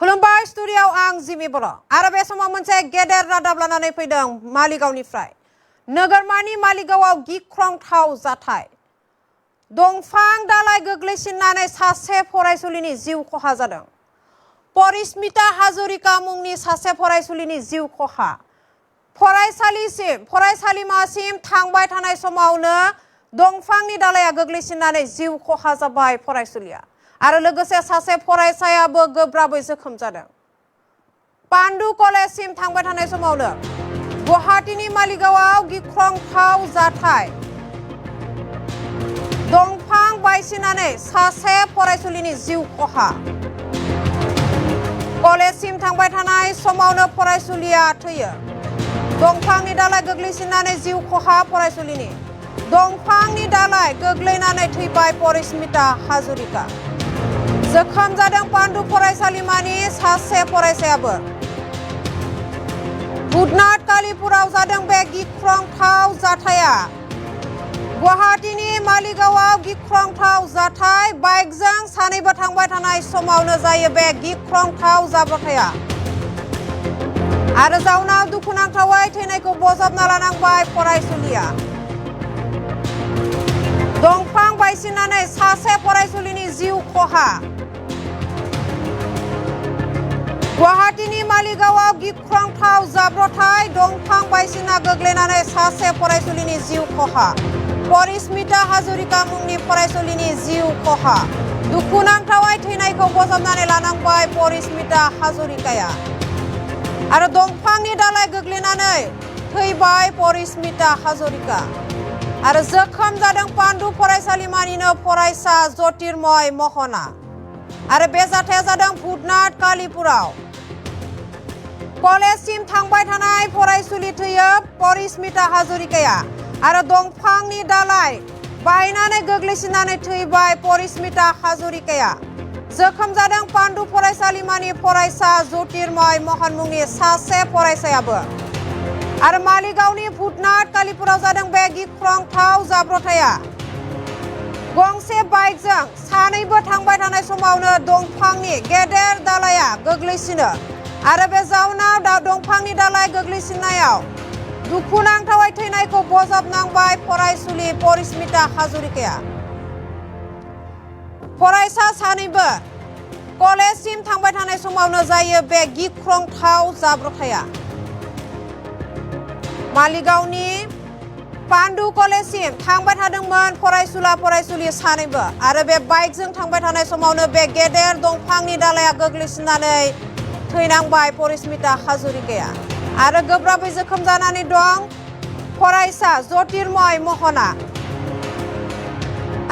खुलुमबाय स्टुडिय'आव आं जिमि बर' आरो बे समाव मोनसे गेदेर रादाब लानानै फैदों मालिगावनिफ्राय नोगोरमानि मालिगावआव गिख्रंथाव जाथाय दंफां दालाइ गोग्लैसिननानै सासे फरायसुलिनि जिउ खहा जादों परिस्मिता हाजरिका मुंनि सासे फरायसुलिनि जिउ खहा फरायसालिमासिम थांबाय थानाय समावनो दंफांनि दालाइया गोग्लैसिननानै जिउ खहा जाबाय फरायसुलिया आरो लोगोसे सासे फरायसायाबो गोब्राबै जोखोम जादों पान्डु कलेजसिम थांबाय थानाय समावनो गुवाहाटीनि मालिगावआव गिख्रंथाव जाथाय दंफां बायसिननानै सासे फरायसुलिनि जिउ खहा कलेजसिम थांबाय थानाय समावनो फरायसुलिया थैयो दंफांनि दालाइ गोग्लैसिननानै जिउ खहा फरायसुलिनि दंफांनि दालाइ गोग्लैनानै थैबाय परिस्मिता हाजरिका जोखोम जादों पान्डु फरायसालिमानि सासे फरायसायाबो बुधनाथ कालीपुराव जादों बे गिख्रंथाव जाथाया गुवाहाटीनि मालिगावआव गिख्रंथाव जाथाय बाइकजों सानैबो थांबाय थानाय समावनो जायो बे गिख्रंथाव जाब्रबथाया आरो जाउनाव दुखुनांथावै थैनायखौ बजबना लानांबाय फरायसुलिया दंफां बायसिननानै सासे फरायसुलिनि जिउ खहा गुवाहाटीनि मालिगावआव गिख्रंथाव जाब्रबथाय दंफां बायसिनना गोग्लैनानै सासे फरायसुलिनि जिउ खहा परिस्मिता हाजरिका मुंनि फरायसुलिनि जिउ खहा दुखुनांथावै थैनायखौ बजबनानै लानांबाय परिस्मिता हाजरिकाया आरो दंफांनि दालाइ गोग्लैनानै थैबाय परिस्मिता हाजरिका आरो जोखोम जादों पान्डु फरायसालिमानिनो फरायसा ज्योतिर्मय महना आरो बे जाथाया जादों बुधनाथ कालीपुराव कलेजसिम थांबाय थानाय फरायसुलि थैयो परिस्मिता हाजरिकाया आरो दंफांनि दालाइ बायनानै गोग्लैसिननानै थैबाय परिस्मिता हाजरिकाया जोखोम जादों पान्डु फरायसालिमानि फरायसा ज्योतिर्मय महन मुंनि सासे फरायसायाबो आरो मालिगावनि बुधनाथ कालीपुराव जादों बे गिख्रंथाव जाब्रबथाया गंसे बाइकजों सानैबो थांबाय थानाय समावनो दंफांनि गेदेर दालाइया गोग्लैसिनो आरो बे जाउनाव दंफांनि दालाइ गोग्लैसिननायाव दुखुनांथावै थैनायखौ बजबनांबाय फरायसुलि परिस्मिता हाजरिकाया फरायसा सानैबो कलेजसिम थांबाय थानाय समावनो जायो बे गिख्रंथाव जाब्रबथाया मालिगावनि पान्डु कलेजसिम थांबाय थादोंमोन फरायसुलि सानैबो आरो बे बाइकजों थांबाय थानाय समावनो बे गेदेर दंफांनि दालाइया गोग्लैसिननानै थैनांबाय परिस्मिता हाजरिकाया आरो गोब्राबै जोखोम जानानै दं फरायसा ज्योतिर्मय महना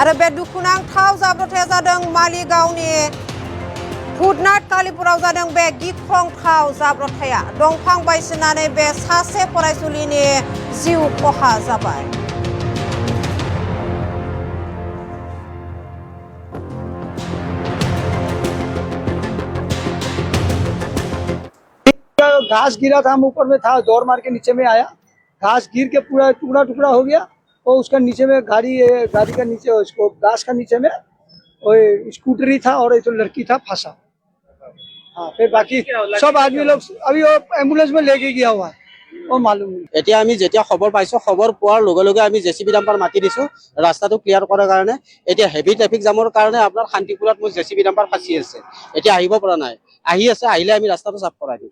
आरो बे दुखुनांथाव जाब्रबथाया जादों मालिगावनि बुधनाथ कालीपुराव जादों बे गिख्रंथाव जाब्रबथाया दंफां बायसिननानै बे सासे फरायसुलिनि जिउ खहा जाबाय घास गिरा था हम ऊपर में था दौड़ मार के नीचे में आया घास गिर के पूरा टुकड़ा टुकड़ा हो गया और उसका नीचे में गाड़ी का नीचे उसको घास का नीचे में और स्कूटरी था और एक लड़की था फंसा हाँ फिर बाकी सब आदमी लोग अभी वो एम्बुलेंस में लेके गया हुआ है वो मालूम नहीं এতিয়া আমি যেতিয়া খবৰ পাইছো খবৰ পোৱাৰ লগে লগে আমি জেচিবি ডাম্পাৰ মাতি দিছো ৰাস্তাটো ক্লিয়াৰ কৰাৰ কাৰণে এতিয়া হেভি ট্ৰাফিক জামৰ কাৰণে আপোনাৰ শান্তিপুৰত মোৰ জেচিবি ডাম্পাৰ ফাঁচি আছে এতিয়া আহিব পৰা নাই আহি আছে আহিলে আমি ৰাস্তাটো সাফ কৰাই দিম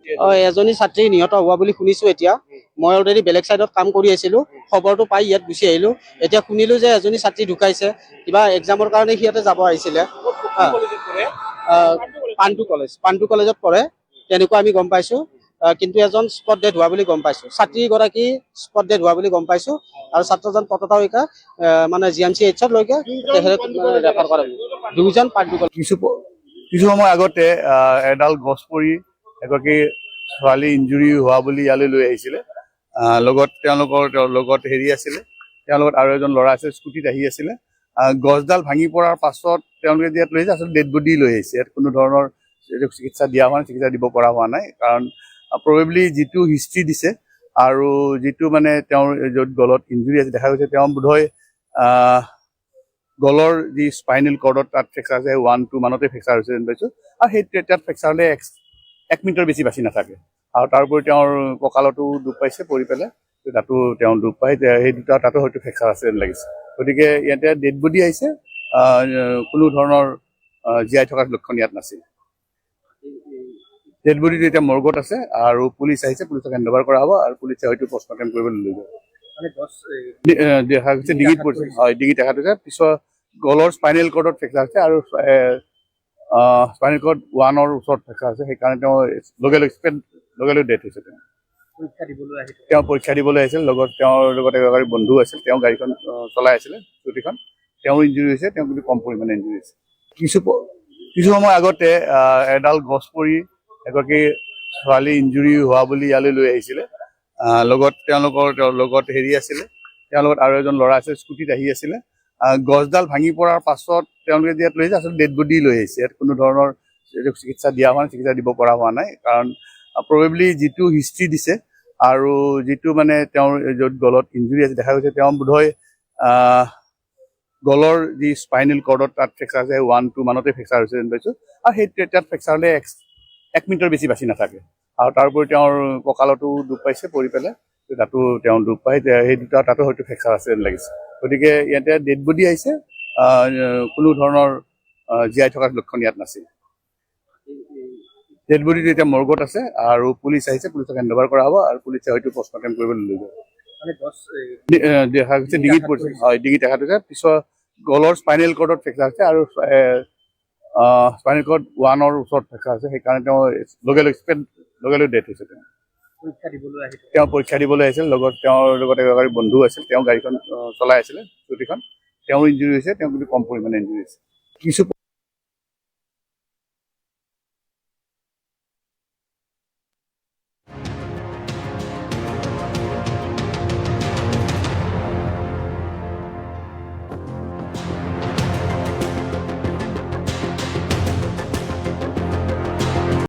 এজনী ছাত্ৰী নিহত হোৱা বুলি শুনিছো এতিয়া মই অলৰেডি বেলেগ সাইডত কাম কৰি আছিলো খবৰটো পাই ইয়াত গুছি আহিলো এতিয়া শুনিলো যে এজনী ছাত্ৰী ঢুকাইছে কিবা এক্সামৰ কাৰণে সিহঁতে যাব আহিছিলে পান্ডু কলেজত পঢ়ে তেনেকুৱা আমি গম পাইছো কিন্তু এজন স্পট ডেড হোৱা বুলি গম পাইছো ছাত্ৰীগৰাকী স্পট ডেড হোৱা বুলি গম পাইছো আৰু ছাত্ৰজন তততাৱিকা মানে জিএমচিএইচত লৈকে ৰেফাৰ কৰা দুজন পান্ডু কিছু সময় আগতে এডাল গছ পৰি এগৰাকী ছোৱালী ইঞ্জুৰি হোৱা বুলি ইয়ালৈ লৈ আহিছিলে লগত তেওঁলোকৰ লগত হেৰি আছিলে তেওঁৰ লগত আৰু এজন ল'ৰা আছিল স্কুটিত আহি আছিলে গছডাল ভাঙি পৰাৰ পাছত তেওঁলোকে ইয়াত লৈ আহিছে আচলতে ডেড বডি লৈ আহিছে ইয়াত কোনো ধৰণৰ চিকিৎসা দিয়া হোৱা নাই চিকিৎসা দিব পৰা হোৱা নাই কাৰণ প্ৰবেবলি যিটো হিষ্ট্ৰী দিছে আৰু যিটো মানে তেওঁৰ য'ত গলত ইঞ্জুৰি আছে দেখা গৈছে তেওঁ বোধহয় গলৰ যি স্পাইনেল কৰ্ডত তাত ফ্ৰেকচাৰ আছে 1-2 মানতে ফ্ৰেকচাৰ হৈছে যেন পাইছোঁ আৰু সেই তাত ফ্ৰেকচাৰ হ'লে 1 মিনিটৰ বেছি বাচি নাথাকে আৰু তাৰোপৰি তেওঁৰ কঁকালতো দুখ পাইছে পৰি পেলাই তাতো তেওঁ দুখ পাই সেই দুটা তাতো হয়তো ফ্ৰেকচাৰ আছে যেন লাগিছে গতিকে ইয়াতে ডেড বডি আহিছে কোনো ধৰণৰ জীয়াই থকাৰ লক্ষণ ইয়াত নাছিল ডেড বডিটো এতিয়া মৰ্গত আছে আৰু পুলিচ আহিছে পুলিচক হেণ্ডঅভাৰ কৰা হ'ব আৰু পুলিচে হয়তো পষ্টমৰ্টেম কৰিবলৈ লৈ যাব দেখা গৈছে ডিঙিত পৰিছে হয় ডিঙিত দেখা গৈছে পিছৰ গলৰ স্পাইনেল কৰ্ডত ফ্ৰেকচাৰ আছে আৰু স্পাইনেল কৰ্ড 1ৰ ওচৰত ফ্ৰেকচাৰ আছে সেইকাৰণে তেওঁ লগে লগে ডেথ হৈছে তেওঁ পৰীক্ষা দিবলৈ আহিছিল লগত তেওঁৰ লগত এগৰাকী বন্ধু আছিল তেওঁ গাড়ীখন চলাই আছিলে স্কুটিখন তেওঁৰ ইঞ্জুৰি হৈছে তেওঁ কিন্তু কম পৰিমাণে ইঞ্জুৰি হৈছে কিছু সময় আগতে এডাল গছ পৰি এগৰাকী ছোৱালী ইঞ্জুৰি হোৱা বুলি ইয়ালৈ লৈ আহিছিলে লগত তেওঁলোকৰ লগত হেৰি আছিলে তেওঁৰ লগত আৰু এজন ল'ৰা আছিল স্কুটিত আহি আছিলে গছডাল ভাঙি পৰাৰ পাছত তেওঁলোকে ইয়াত লৈ আহিছে আচলতে ডেড বডি লৈ আহিছে ইয়াত কোনো ধৰণৰ চিকিৎসা দিয়া হোৱা নাই চিকিৎসা দিব পৰা হোৱা নাই কাৰণ প্ৰবেবলি যিটো হিষ্ট্ৰী দিছে আৰু যিটো মানে তেওঁৰ য'ত গলত ইঞ্জুৰি আছে দেখা গৈছে তেওঁ বোধহয় গলৰ যি স্পাইনেল কৰ্ডত তাত ফ্ৰেকচাৰ আছে 1-2 মানতে ফ্ৰেকচাৰ হৈছে যেন পাইছোঁ আৰু সেই তাত ফ্ৰেকচাৰ হ'লে 1 মিনিটৰ বেছি বাচি নাথাকে আৰু তাৰোপৰি তেওঁৰ কঁকালতো দুখ পাইছে পৰি পেলাই তাতো তেওঁ দুখ পাই সেই দুটা তাতো হয়তো ফ্ৰেকচাৰ আছে যেন লাগিছে গতিকে ইয়াতে ডেড বডি আহিছে কোনো ধৰণৰ জীয়াই থকাৰ লক্ষণ ইয়াত নাছিল ডেড বডিটো এতিয়া মৰ্গত আছে আৰু পুলিচ আহিছে পুলিচক হেণ্ডঅভাৰ কৰা হ'ব আৰু পুলিচে হয়তো পষ্টমৰ্টেম কৰিবলৈ লৈ যাব দেখা গৈছে ডিঙিত পৰিছে হয় ডিঙিত দেখা গৈছে পিছৰ গলৰ স্পাইনেল কৰ্ডত ফ্ৰেকচাৰ আছে আৰু স্পাইনেল কৰ্ড 1ৰ ওচৰত ফ্ৰেকচাৰ আছে সেইকাৰণে তেওঁ লগে লগে ডেথ হৈছে তেওঁ পৰীক্ষা দিবলৈ আহিছিল লগত তেওঁৰ লগত এগৰাকী বন্ধু আছিল তেওঁ গাড়ীখন চলাই আছিলে স্কুটিখন তেওঁৰ ইঞ্জুৰি হৈছে তেওঁ কিন্তু কম পৰিমাণে ইঞ্জুৰি হৈছে কিছু